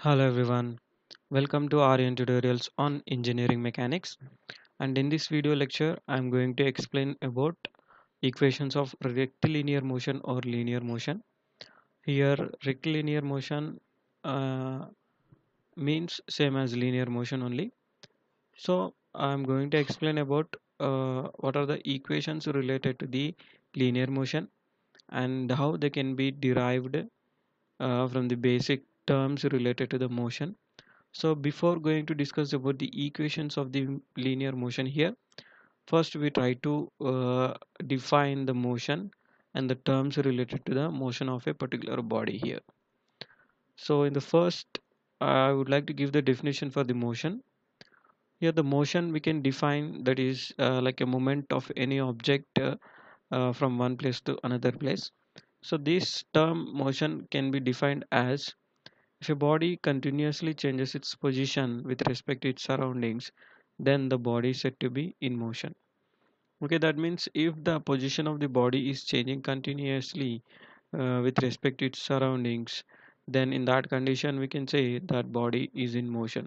Hello everyone, welcome to Aryan tutorials on engineering mechanics, and in this video lecture I am going to explain about equations of rectilinear motion or linear motion. Here rectilinear motion uh, means same as linear motion only. So I am going to explain about what are the equations related to the linear motion and how they can be derived from the basic terms related to the motion. So before going to discuss about the equations of the linear motion here, first we try to define the motion and the terms related to the motion of a particular body here. So in the first, I would like to give the definition for the motion. Here the motion we can define that is like a movement of any object from one place to another place. So this term motion can be defined as if a body continuously changes its position with respect to its surroundings, then the body is said to be in motion. Okay, that means if the position of the body is changing continuously with respect to its surroundings, then in that condition we can say that body is in motion.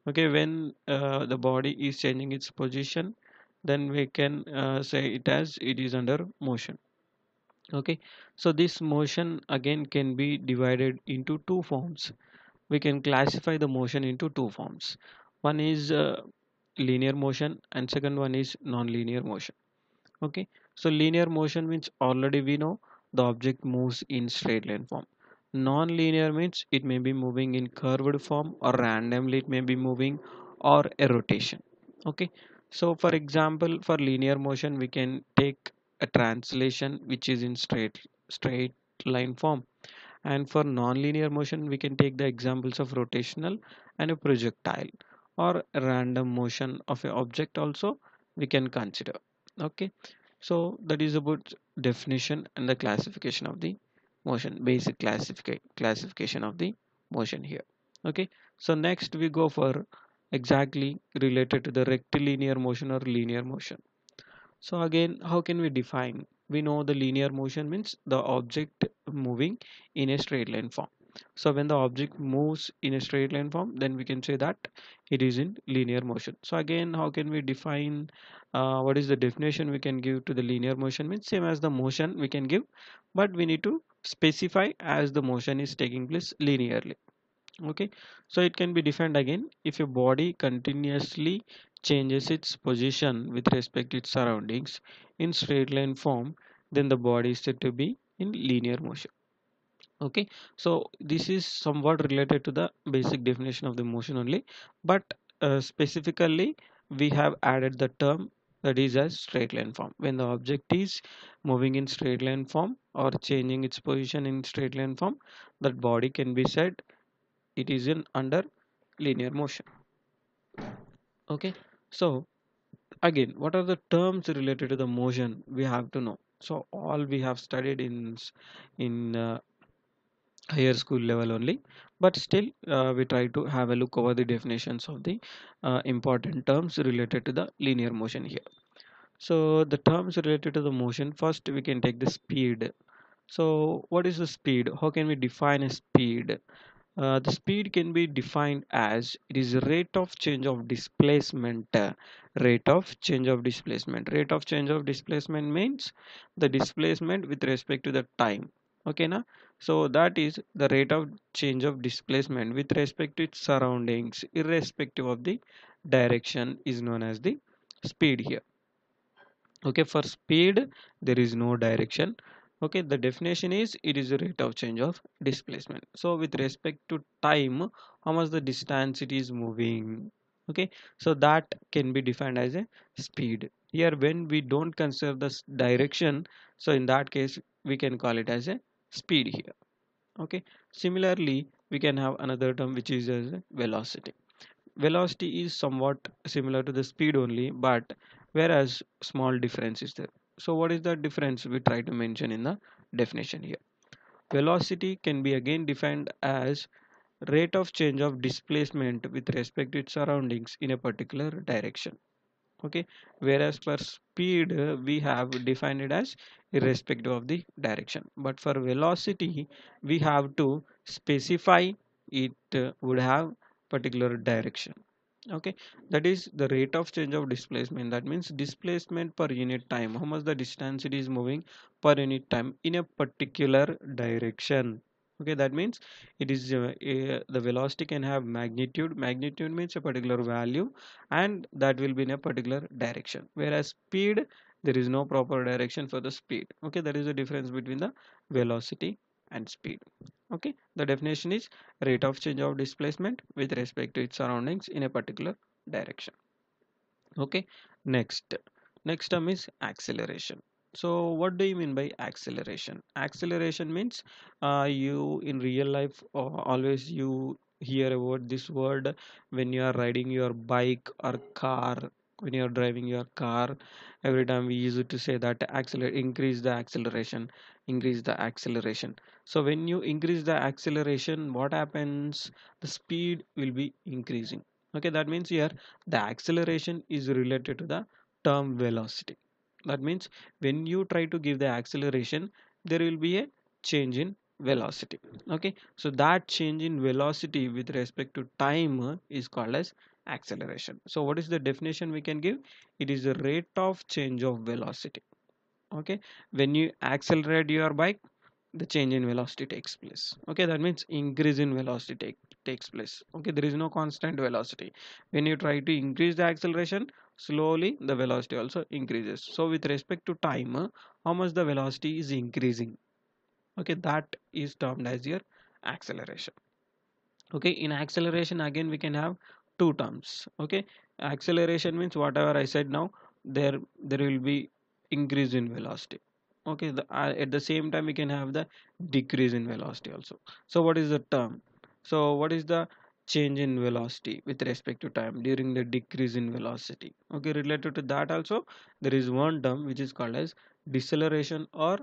Okay, when the body is changing its position, then we can say it as it is under motion. Okay, so this motion again can be divided into two forms. We can classify the motion into two forms. One is linear motion and second one is non-linear motion. Okay, so linear motion means already we know the object moves in straight line form. Non-linear means it may be moving in curved form or randomly it may be moving or a rotation. Okay, so for example for linear motion we can take a translation which is in straight line form, and for non-linear motion, we can take the examples of rotational and a projectile or random motion of an object also we can consider. Okay, so that is about definition and the classification of the motion, basic classification of the motion here. Okay, so next we go for exactly related to the rectilinear motion or linear motion. So again, how can we define? We know the linear motion means the object moving in a straight line form. So when the object moves in a straight line form, then we can say that it is in linear motion. So again, how can we define what is the definition we can give to the linear motion means same as the motion we can give, but we need to specify as the motion is taking place linearly. Okay, so it can be defined again if a body continuously changes its position with respect to its surroundings in straight line form, then the body is said to be in linear motion. Okay, so this is somewhat related to the basic definition of the motion only, but specifically we have added the term that is as straight line form. When the object is moving in straight line form or changing its position in straight line form, that body can be said it is in under linear motion. Okay, so again, what are the terms related to the motion we have to know? So all we have studied in higher school level only, but still we try to have a look over the definitions of the important terms related to the linear motion here. So the terms related to the motion, first we can take the speed. So what is the speed? How can we define a speed? The speed can be defined as it is rate of change of displacement. Rate of change of displacement. Rate of change of displacement means the displacement with respect to the time. Okay, na? So that is the rate of change of displacement with respect to its surroundings, irrespective of the direction, is known as the speed here. Okay, for speed there is no direction. Okay, the definition is it is the rate of change of displacement. So with respect to time, how much the distance it is moving. Okay, so that can be defined as a speed here. When we don't consider the direction, so in that case we can call it as a speed here. Okay, similarly we can have another term which is as a velocity. Velocity is somewhat similar to the speed only, but whereas small difference is there. So what is the difference we try to mention in the definition here? Velocity can be again defined as rate of change of displacement with respect to its surroundings in a particular direction. Okay, whereas for speed we have defined it as irrespective of the direction, but for velocity we have to specify it would have particular direction. Okay, that is the rate of change of displacement. That means displacement per unit time, how much the distance it is moving per unit time in a particular direction. Okay, that means it is the velocity can have magnitude. Magnitude means a particular value, and that will be in a particular direction, whereas speed, there is no proper direction for the speed. Okay, that is the difference between the velocity and speed. Okay, the definition is rate of change of displacement with respect to its surroundings in a particular direction. Okay, next next term is acceleration. So what do you mean by acceleration? Acceleration means you in real life always you hear about this word when you are riding your bike or car. When you are driving your car, every time we use to say that accelerate, increase the acceleration, increase the acceleration. So when you increase the acceleration, what happens? The speed will be increasing. Okay, that means here the acceleration is related to the term velocity. That means when you try to give the acceleration, there will be a change in velocity. Okay, so that change in velocity with respect to time is called as acceleration. So what is the definition we can give? It is the rate of change of velocity. Okay, when you accelerate your bike, the change in velocity takes place. Okay, that means increase in velocity takes place. Okay, there is no constant velocity. When you try to increase the acceleration, slowly the velocity also increases. So with respect to time, how much the velocity is increasing? Okay, that is termed as your acceleration. Okay, in acceleration again we can have two terms. Okay, acceleration means whatever I said now, there will be increase in velocity. Okay, at the same time we can have the decrease in velocity also. So what is the term? So what is the change in velocity with respect to time during the decrease in velocity? Okay, related to that also there is one term which is called as deceleration or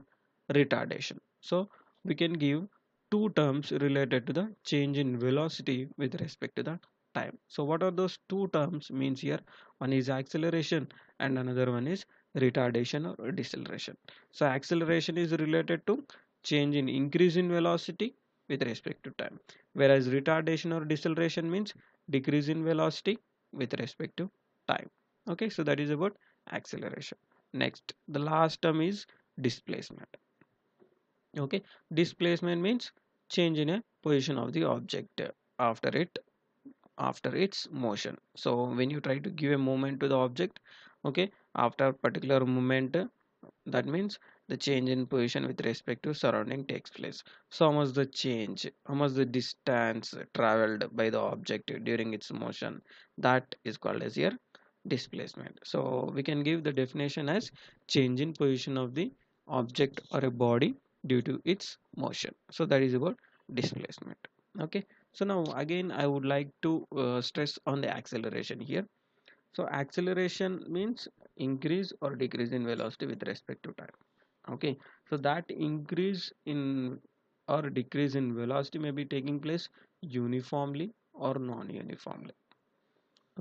retardation. So we can give two terms related to the change in velocity with respect to the time. So what are those two terms means here? One is acceleration and another one is retardation or deceleration. So acceleration is related to change in increase in velocity with respect to time, whereas retardation or deceleration means decrease in velocity with respect to time. Okay, so that is about acceleration. Next, the last term is displacement. Okay, displacement means change in a position of the object after it after its motion. So when you try to give a movement to the object, okay, after particular movement, that means the change in position with respect to surrounding takes place. So how much the change, how much the distance traveled by the object during its motion, that is called as your displacement. So we can give the definition as change in position of the object or a body due to its motion. So that is about displacement. Okay, so now again I would like to stress on the acceleration here. So acceleration means increase or decrease in velocity with respect to time. Okay, so that increase in or decrease in velocity may be taking place uniformly or non-uniformly.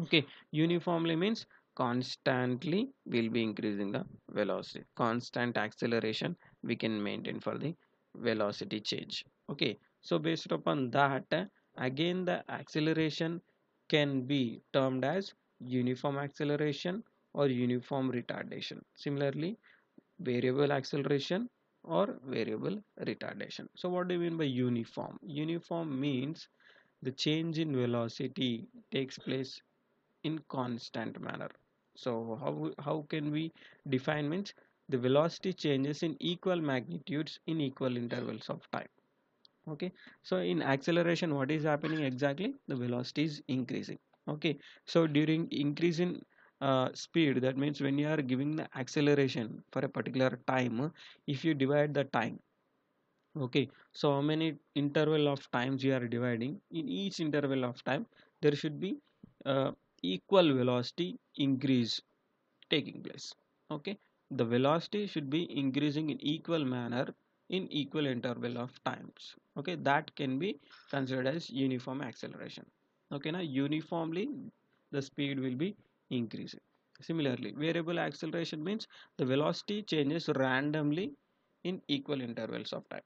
Okay, uniformly means constantly will be increasing the velocity. Constant acceleration we can maintain for the velocity change. Okay, so based upon that, again the acceleration can be termed as uniform acceleration or uniform retardation. Similarly, variable acceleration or variable retardation. So what do you mean by uniform? Uniform means the change in velocity takes place in constant manner. So how can we define means the velocity changes in equal magnitudes in equal intervals of time. Okay, so in acceleration what is happening exactly? The velocity is increasing. Okay, so during increase in speed, that means when you are giving the acceleration for a particular time, if you divide the time, okay, so how many interval of times you are dividing, in each interval of time there should be uh, equal velocity increase taking place. Okay, the velocity should be increasing in equal manner in equal interval of times. Okay, that can be considered as uniform acceleration. Okay, now uniformly the speed will be increasing. Similarly, variable acceleration means the velocity changes randomly in equal intervals of time.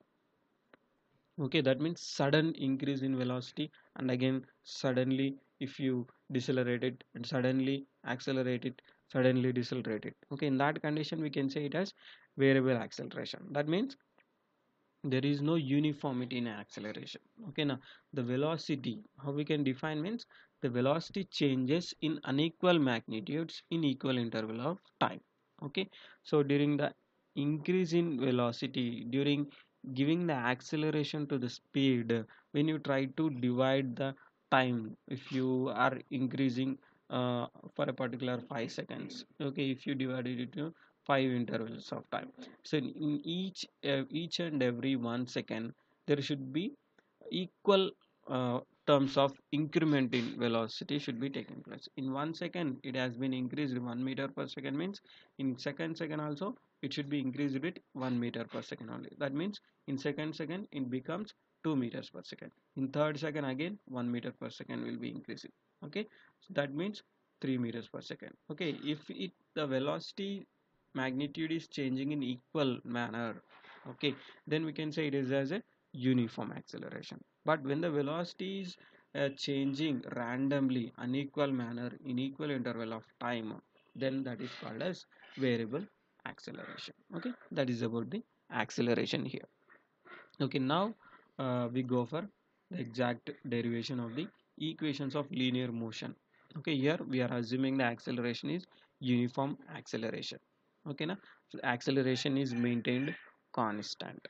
Okay, that means sudden increase in velocity, and again suddenly if you decelerate it and suddenly accelerate it, suddenly decelerate it. Okay, in that condition we can say it as variable acceleration. That means there is no uniformity in acceleration. Okay, now the velocity, how we can define means the velocity changes in unequal magnitudes in equal interval of time. Okay, so during the increase in velocity, during giving the acceleration to the speed, when you try to divide the time, if you are increasing for a particular 5 seconds, okay, if you divide it into 5 intervals of time, so in each and every 1 second there should be equal terms of increment in velocity should be taking place. In 1 second it has been increased 1 meter per second, means in second also it should be increased with 1 meter per second only. That means in second it becomes 2 meters per second. In third second again 1 meter per second will be increasing. Okay, so that means 3 meters per second. Okay, if it the velocity magnitude is changing in equal manner, okay, then we can say it is as a uniform acceleration. But when the velocity is changing randomly unequal manner in equal interval of time, then that is called as variable acceleration. Okay, that is about the acceleration here. Okay, now we go for the exact derivation of the equations of linear motion. Okay, here we are assuming the acceleration is uniform acceleration. Okay, now so acceleration is maintained constant.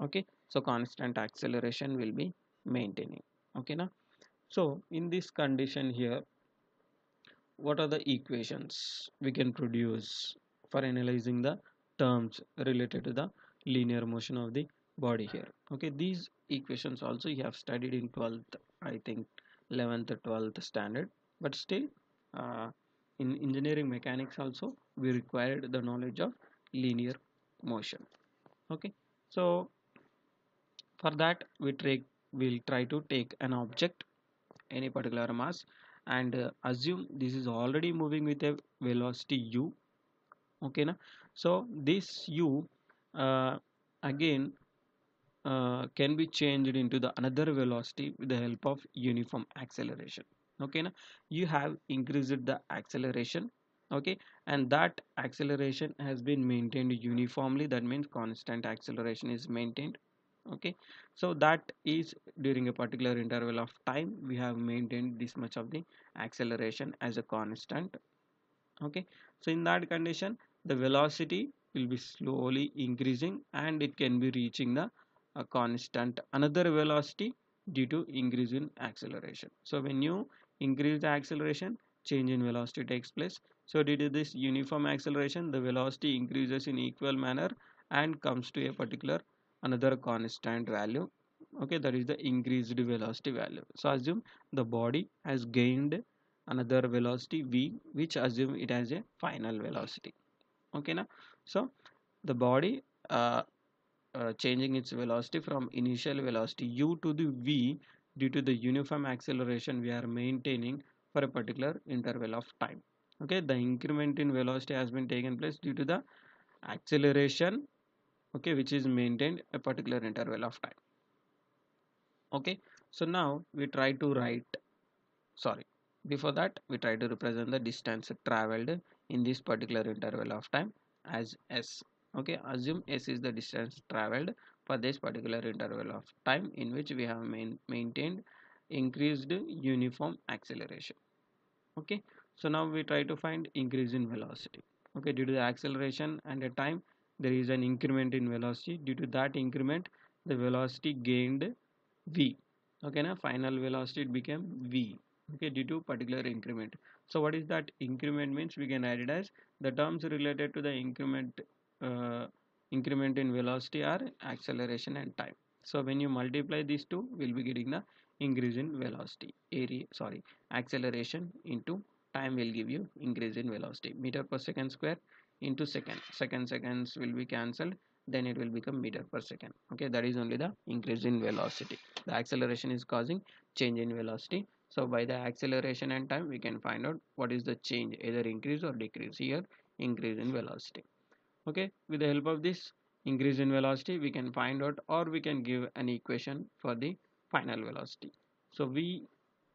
Okay, so constant acceleration will be maintaining. Okay, now so in this condition here, what are the equations we can produce for analyzing the terms related to the linear motion of the body here? Okay, these equations also you have studied in 12th, I think 11th or 12th standard, but still uh, in engineering mechanics also we required the knowledge of linear motion. Okay, so for that we'll try to take an object, any particular mass, and assume this is already moving with a velocity u. Okay, na? So this u uh, again can be changed into the another velocity with the help of uniform acceleration. Okay, na? You have increased the acceleration. Okay, and that acceleration has been maintained uniformly. That means constant acceleration is maintained. Okay, so that is during a particular interval of time we have maintained this much of the acceleration as a constant. Okay, so in that condition the velocity will be slowly increasing and it can be reaching the constant another velocity due to increase in acceleration. So when you increase the acceleration, change in velocity takes place. So due to this uniform acceleration the velocity increases in equal manner and comes to a particular another constant value. Okay, that is the increased velocity value. So assume the body has gained another velocity v, which assume it has a final velocity. Okay, now so the body changing its velocity from initial velocity u to the v due to the uniform acceleration we are maintaining for a particular interval of time. Okay, the increment in velocity has been taken place due to the acceleration, okay, which is maintained a particular interval of time. Okay, so now we try to write, sorry, before that we try to represent the distance traveled in this particular interval of time as s. Okay, assume s is the distance traveled for this particular interval of time in which we have maintained increased uniform acceleration. Okay, so now we try to find increase in velocity. Okay, due to the acceleration and a time there is an increment in velocity. Due to that increment the velocity gained v. Okay, now final velocity it became v. Okay, due to particular increment. So what is that increment means? We can add it as the terms related to the uh, increment in velocity are acceleration and time. So when you multiply these two we'll be getting the increase in velocity area, sorry, acceleration into time will give you increase in velocity. Meter per second square into seconds will be cancelled, then it will become meter per second. Okay, that is only the increase in velocity. The acceleration is causing change in velocity. So by the acceleration and time we can find out what is the change, either increase or decrease. Here increase in velocity. Okay, with the help of this increase in velocity, we can find out, or we can give an equation for the final velocity. So v,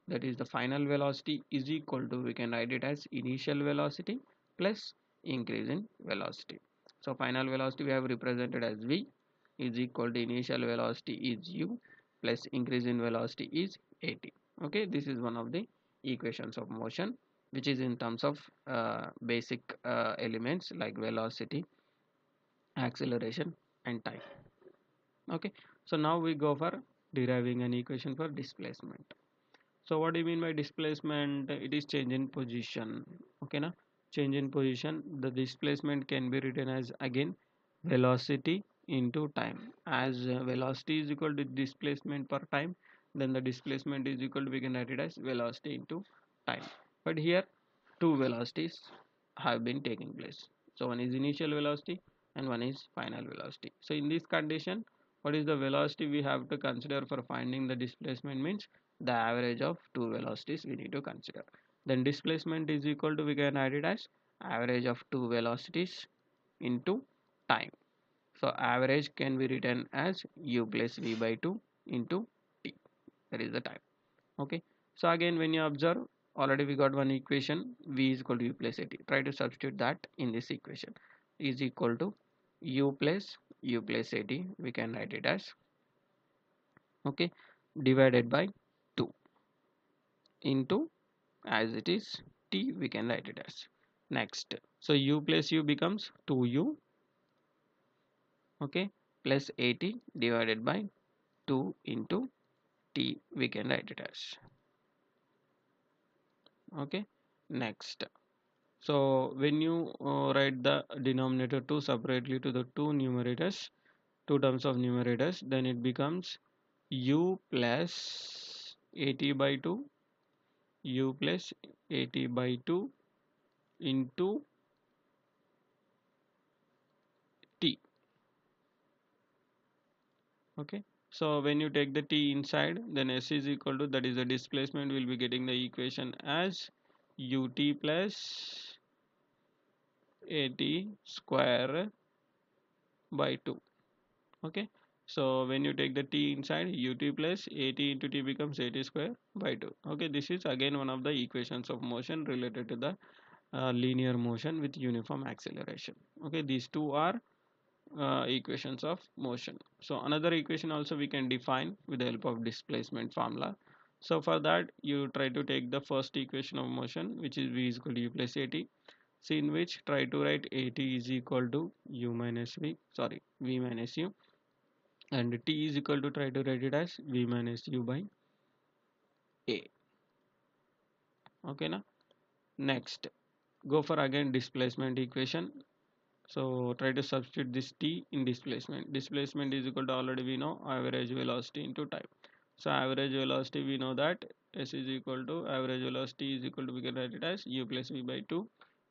that is the final velocity, is equal to, we can write it as initial velocity plus increase in velocity. So final velocity we have represented as v is equal to initial velocity is u plus increase in velocity is at. Okay, this is one of the equations of motion, which is in terms of basic elements like velocity, acceleration and time. Okay, so now we go for deriving an equation for displacement. So what do you mean by displacement? It is change in position. Okay, na? Change in position. The displacement can be written as, again, velocity into time. As velocity is equal to displacement per time, then the displacement is equal to, we can write it as velocity into time. But here two velocities have been taking place. So one is initial velocity and one is final velocity. So in this condition, what is the velocity we have to consider for finding the displacement? Means the average of two velocities we need to consider. Then displacement is equal to, we can write it as average of two velocities into time. So average can be written as u plus v by 2 into t, that is the time. Okay, so again when you observe, already we got one equation, v is equal to u plus at. Try to substitute that in this equation. Is equal to u plus at, we can write it as, okay, divided by 2 into, as it is t, we can write it as. Next, so u plus u becomes 2u, okay, plus 80 divided by 2 into t, we can write it as. Okay, next, so when you write the denominator 2 separately to the two terms of numerators, then it becomes u plus 80 by 2, u plus 80 by 2 into t. Okay, so when you take the t inside, then s is equal to, that is the displacement, will be getting the equation as ut plus 80 square by 2. Okay, so when you take the t inside, ut plus 80 into t becomes 80 square by 2. Okay, this is again one of the equations of motion related to the linear motion with uniform acceleration. Okay, these two are equations of motion. So another equation also we can define with the help of displacement formula. So for that, you try to take the first equation of motion, which is v is equal to u plus at. So in which try to write at is equal to u minus v, sorry, v minus u, and t is equal to, try to write it as v minus u by a. Okay, now next, go for again displacement equation. So try to substitute this t in displacement. Displacement is equal to, already we know, average velocity into time. So average velocity, we know that s is equal to, average velocity is equal to, we can write it as u plus v by 2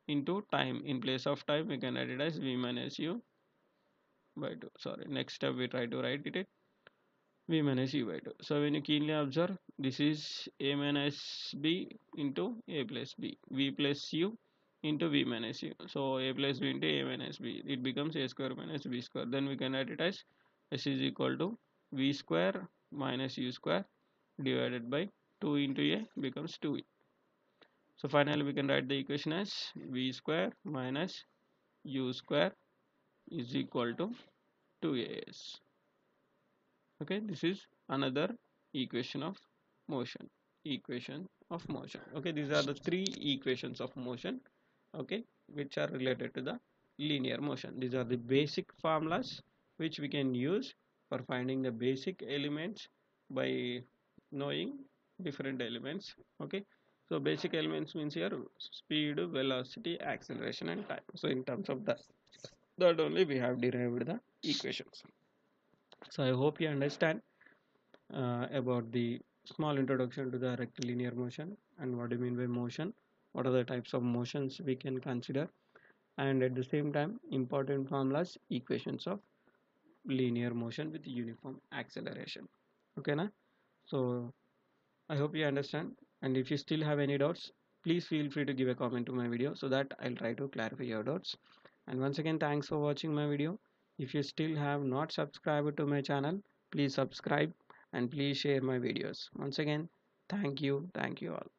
into time. In place of time, we can write it as v minus u by 2. Sorry, next step we try to write it v minus u by 2. So when you keenly observe, this is a minus b into a plus b, v plus u into v minus u. So a plus b into a minus b, it becomes a square minus b square. Then we can write it as s is equal to v square minus u square divided by 2 into a becomes 2e. So finally we can write the equation as v square minus u square is equal to 2as. Okay, this is another equation of motion. Okay, these are the three equations of motion, okay, which are related to the linear motion. These are the basic formulas which we can use for finding the basic elements by knowing different elements. Okay, so basic elements means here speed, velocity, acceleration and time. So in terms of that only we have derived the equations. So I hope you understand about the small introduction to the rectilinear motion and what do you mean by motion, what are the types of motions we can consider, and at the same time important formulas, equations of linear motion with uniform acceleration. Okay, na? So I hope you understand, and if you still have any doubts, please feel free to give a comment to my video so that I'll try to clarify your doubts. And once again, thanks for watching my video. If you still have not subscribed to my channel, please subscribe and please share my videos. Once again, thank you all.